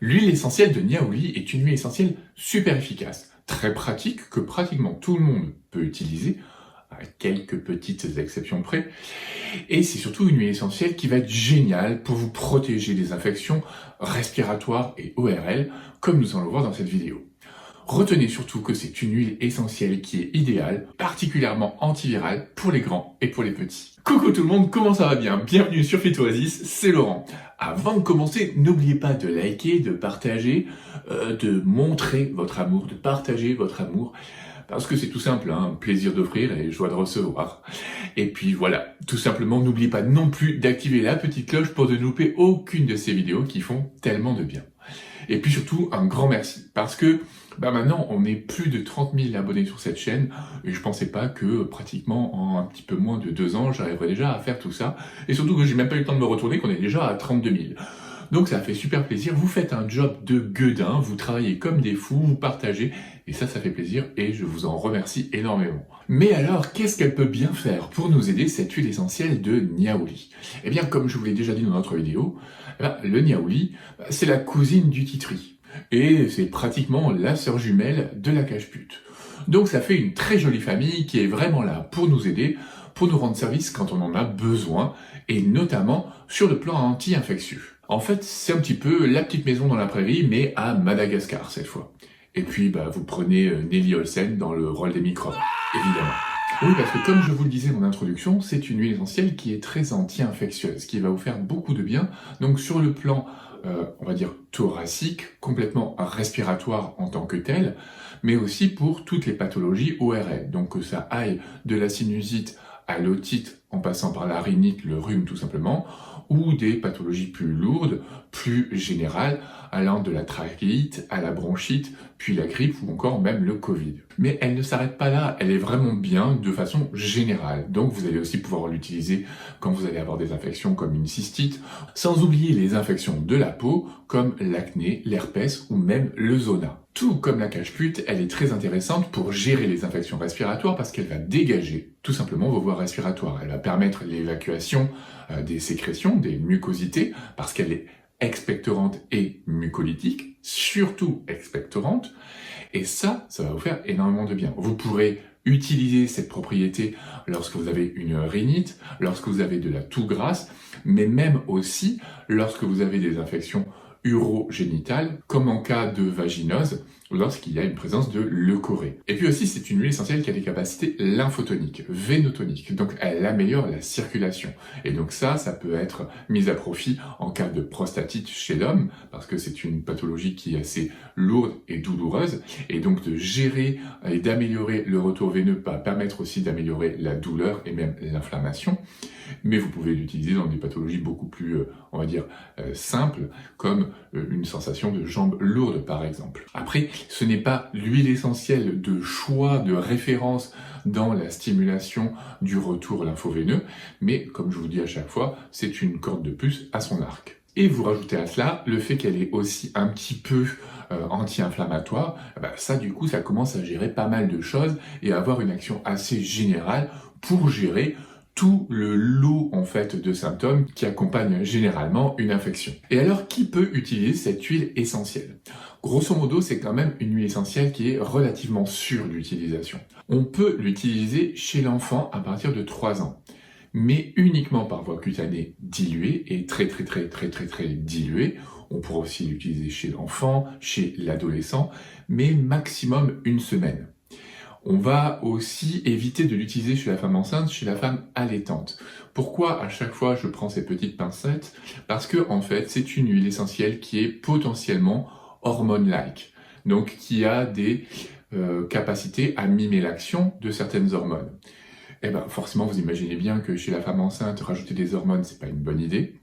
L'huile essentielle de Niaouli est une huile essentielle super efficace, très pratique, que pratiquement tout le monde peut utiliser, à quelques petites exceptions près, et c'est surtout une huile essentielle qui va être géniale pour vous protéger des infections respiratoires et ORL, comme nous allons le voir dans cette vidéo. Retenez surtout que c'est une huile essentielle qui est idéale, particulièrement antivirale pour les grands et pour les petits. Coucou tout le monde, comment ça va bien? Bienvenue sur Phytoasis, c'est Laurent. Avant de commencer, n'oubliez pas de liker, de partager, de montrer votre amour, de partager votre amour, parce que c'est tout simple, hein, plaisir d'offrir et joie de recevoir. Et puis voilà, tout simplement, n'oubliez pas non plus d'activer la petite cloche pour ne louper aucune de ces vidéos qui font tellement de bien. Et puis surtout, un grand merci, parce que maintenant, on est plus de 30 000 abonnés sur cette chaîne, et je pensais pas que pratiquement en un petit peu moins de 2 ans, j'arriverais déjà à faire tout ça, et surtout que j'ai même pas eu le temps de me retourner, qu'on est déjà à 32 000. Donc ça fait super plaisir, vous faites un job de gueudin, vous travaillez comme des fous, vous partagez, et ça fait plaisir, et je vous en remercie énormément. Mais alors, qu'est-ce qu'elle peut bien faire pour nous aider, cette huile essentielle de Niaouli? Eh bien, comme je vous l'ai déjà dit dans notre vidéo, le Niaouli, c'est la cousine du titri. Et c'est pratiquement la sœur jumelle de la cache-pute. Donc ça fait une très jolie famille qui est vraiment là pour nous aider, pour nous rendre service quand on en a besoin, et notamment sur le plan anti-infectieux. En fait, c'est un petit peu la petite maison dans la prairie, mais à Madagascar cette fois. Et puis, vous prenez Nelly Olsen dans le rôle des microbes, évidemment. Oui, parce que comme je vous le disais dans l'introduction, c'est une huile essentielle qui est très anti-infectieuse, qui va vous faire beaucoup de bien. Donc sur le plan, on va dire, thoracique, complètement respiratoire en tant que tel, mais aussi pour toutes les pathologies ORL. Donc que ça aille de la sinusite à l'otite, en passant par la rhinite, le rhume tout simplement, ou des pathologies plus lourdes, plus générales, allant de la trachéite à la bronchite, puis la grippe ou encore même le Covid. Mais elle ne s'arrête pas là, elle est vraiment bien de façon générale. Donc vous allez aussi pouvoir l'utiliser quand vous allez avoir des infections comme une cystite, sans oublier les infections de la peau comme l'acné, l'herpès ou même le zona. Tout comme la cache-pute, elle est très intéressante pour gérer les infections respiratoires parce qu'elle va dégager tout simplement vos voies respiratoires. Elle va permettre l'évacuation des sécrétions, des mucosités, parce qu'elle est expectorante et mucolytique, surtout expectorante, et ça va vous faire énormément de bien. Vous pourrez utiliser cette propriété lorsque vous avez une rhinite, lorsque vous avez de la toux grasse, mais même aussi lorsque vous avez des infections urogénitale, comme en cas de vaginose, lorsqu'il y a une présence de leucorrhée. Et puis aussi, c'est une huile essentielle qui a des capacités lymphotoniques, vénotoniques, donc elle améliore la circulation. Et donc ça peut être mis à profit en cas de prostatite chez l'homme, parce que c'est une pathologie qui est assez lourde et douloureuse, et donc de gérer et d'améliorer le retour veineux va permettre aussi d'améliorer la douleur et même l'inflammation. Mais vous pouvez l'utiliser dans des pathologies beaucoup plus, on va dire, simples, comme une sensation de jambes lourdes par exemple. Après, ce n'est pas l'huile essentielle de choix, de référence dans la stimulation du retour lymphoveineux, mais comme je vous dis à chaque fois, c'est une corde de plus à son arc. Et vous rajoutez à cela le fait qu'elle est aussi un petit peu anti-inflammatoire, ça du coup ça commence à gérer pas mal de choses et à avoir une action assez générale pour gérer tout le lot en fait de symptômes qui accompagnent généralement une infection. Et alors, qui peut utiliser cette huile essentielle? Grosso modo, c'est quand même une huile essentielle qui est relativement sûre d'utilisation. On peut l'utiliser chez l'enfant à partir de 3 ans, mais uniquement par voie cutanée diluée et très diluée. On pourra aussi l'utiliser chez l'enfant, chez l'adolescent, mais maximum 1 semaine. On va aussi éviter de l'utiliser chez la femme enceinte, chez la femme allaitante. Pourquoi à chaque fois je prends ces petites pincettes? Parce que en fait c'est une huile essentielle qui est potentiellement hormone-like, donc qui a des capacités à mimer l'action de certaines hormones. Et forcément vous imaginez bien que chez la femme enceinte, rajouter des hormones c'est pas une bonne idée.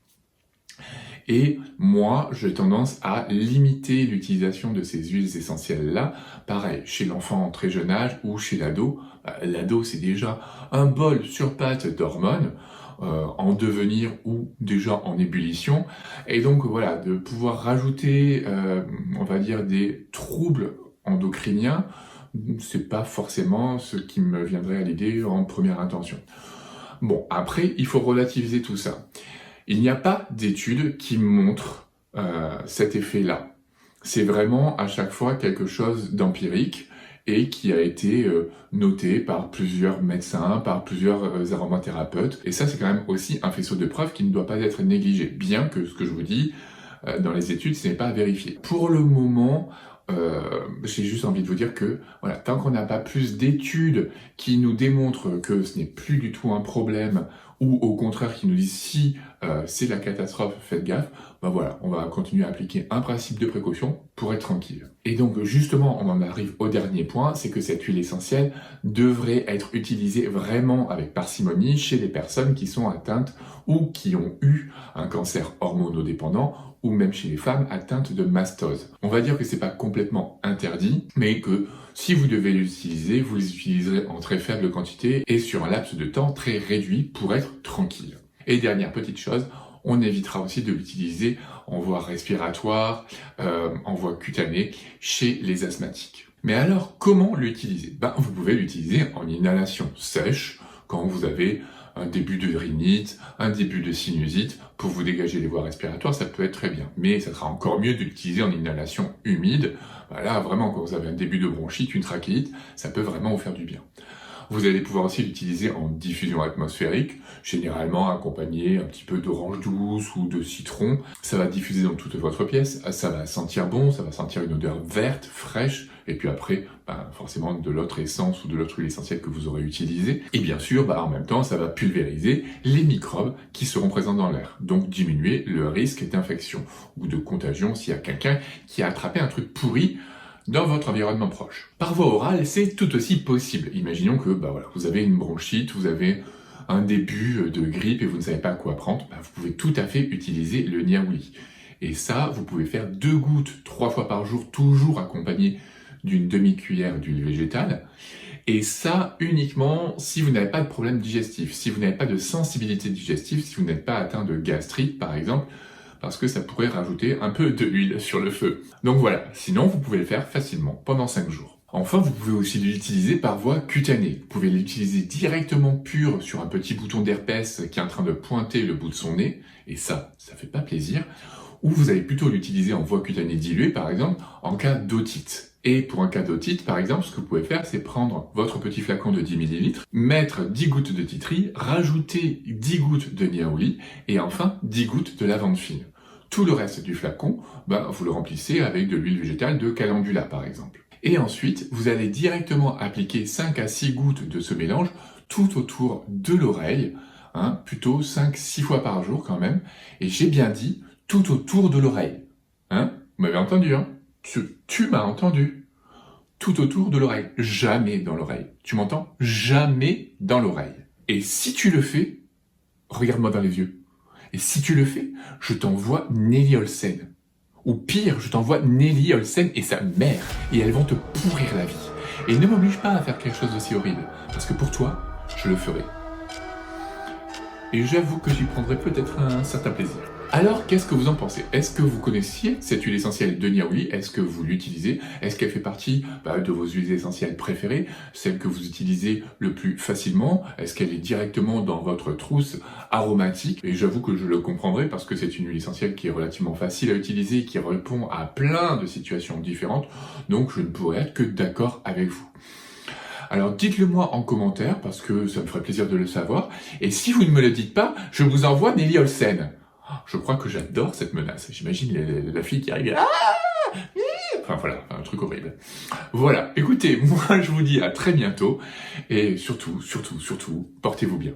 Et moi, j'ai tendance à limiter l'utilisation de ces huiles essentielles-là. Pareil, chez l'enfant en très jeune âge ou chez l'ado. L'ado, c'est déjà un bol sur pattes d'hormones en devenir ou déjà en ébullition. Et donc voilà, de pouvoir rajouter, on va dire, des troubles endocriniens, c'est pas forcément ce qui me viendrait à l'idée en première intention. Bon, après, il faut relativiser tout ça. Il n'y a pas d'études qui montrent cet effet-là. C'est vraiment à chaque fois quelque chose d'empirique et qui a été noté par plusieurs médecins, par plusieurs aromathérapeutes. Et ça, c'est quand même aussi un faisceau de preuves qui ne doit pas être négligé, bien que ce que je vous dis, dans les études, ce n'est pas vérifié. Pour le moment, j'ai juste envie de vous dire que voilà, tant qu'on n'a pas plus d'études qui nous démontrent que ce n'est plus du tout un problème, ou au contraire qui nous disent si c'est la catastrophe, faites gaffe, ben voilà, on va continuer à appliquer un principe de précaution pour être tranquille. Et donc justement, on en arrive au dernier point, c'est que cette huile essentielle devrait être utilisée vraiment avec parcimonie chez les personnes qui sont atteintes ou qui ont eu un cancer hormonodépendant, ou même chez les femmes atteintes de mastose. On va dire que c'est pas complètement interdit, mais que si vous devez l'utiliser, vous l'utiliserez en très faible quantité et sur un laps de temps très réduit pour être tranquille. Et dernière petite chose, on évitera aussi de l'utiliser en voie respiratoire, en voie cutanée, chez les asthmatiques. Mais alors, comment l'utiliser? Vous pouvez l'utiliser en inhalation sèche, quand vous avez un début de rhinite, un début de sinusite, pour vous dégager les voies respiratoires, ça peut être très bien. Mais ça sera encore mieux de l'utiliser en inhalation humide. Là, vraiment, quand vous avez un début de bronchite, une trachéite, ça peut vraiment vous faire du bien. Vous allez pouvoir aussi l'utiliser en diffusion atmosphérique, généralement accompagné un petit peu d'orange douce ou de citron. Ça va diffuser dans toute votre pièce, ça va sentir bon, ça va sentir une odeur verte, fraîche, et puis après, forcément de l'autre essence ou de l'autre huile essentielle que vous aurez utilisée. Et bien sûr, en même temps, ça va pulvériser les microbes qui seront présents dans l'air, donc diminuer le risque d'infection ou de contagion s'il y a quelqu'un qui a attrapé un truc pourri dans votre environnement proche. Par voie orale, c'est tout aussi possible. Imaginons que vous avez une bronchite, vous avez un début de grippe et vous ne savez pas quoi prendre, vous pouvez tout à fait utiliser le niaouli. Et ça, vous pouvez faire 2 gouttes 3 fois par jour, toujours accompagné d'une demi-cuillère d'huile végétale. Et ça uniquement si vous n'avez pas de problème digestif, si vous n'avez pas de sensibilité digestive, si vous n'êtes pas atteint de gastrite par exemple, parce que ça pourrait rajouter un peu de l'huile sur le feu. Donc voilà, sinon vous pouvez le faire facilement pendant 5 jours. Enfin, vous pouvez aussi l'utiliser par voie cutanée. Vous pouvez l'utiliser directement pur sur un petit bouton d'herpès qui est en train de pointer le bout de son nez, et ça fait pas plaisir. Ou vous allez plutôt l'utiliser en voie cutanée diluée, par exemple, en cas d'otite. Et pour un cas d'otite, par exemple, ce que vous pouvez faire, c'est prendre votre petit flacon de 10 ml, mettre 10 gouttes de titri, rajouter 10 gouttes de niaouli, et enfin 10 gouttes de lavande fine. Tout le reste du flacon, vous le remplissez avec de l'huile végétale de calendula, par exemple. Et ensuite, vous allez directement appliquer 5 à 6 gouttes de ce mélange tout autour de l'oreille, plutôt 5-6 fois par jour quand même, et j'ai bien dit tout autour de l'oreille. Vous m'avez entendu, Tu m'as entendu. Tout autour de l'oreille, jamais dans l'oreille. Tu m'entends? Jamais dans l'oreille. Et si tu le fais, regarde-moi dans les yeux. Et si tu le fais, je t'envoie Nelly Olsen. Ou pire, je t'envoie Nelly Olsen et sa mère. Et elles vont te pourrir la vie. Et ne m'oblige pas à faire quelque chose d'aussi horrible. Parce que pour toi, je le ferai. Et j'avoue que j'y prendrai peut-être un certain plaisir. Alors, qu'est-ce que vous en pensez? Est-ce que vous connaissiez cette huile essentielle de niaouli? Est-ce que vous l'utilisez? Est-ce qu'elle fait partie de vos huiles essentielles préférées? Celle que vous utilisez le plus facilement? Est-ce qu'elle est directement dans votre trousse aromatique? Et j'avoue que je le comprendrai parce que c'est une huile essentielle qui est relativement facile à utiliser, qui répond à plein de situations différentes. Donc, je ne pourrais être que d'accord avec vous. Alors dites-le moi en commentaire parce que ça me ferait plaisir de le savoir. Et si vous ne me le dites pas, je vous envoie Nelly Olsen. Je crois que j'adore cette menace. J'imagine la fille qui arrive. Enfin voilà, un truc horrible. Voilà, écoutez, moi je vous dis à très bientôt. Et surtout, portez-vous bien.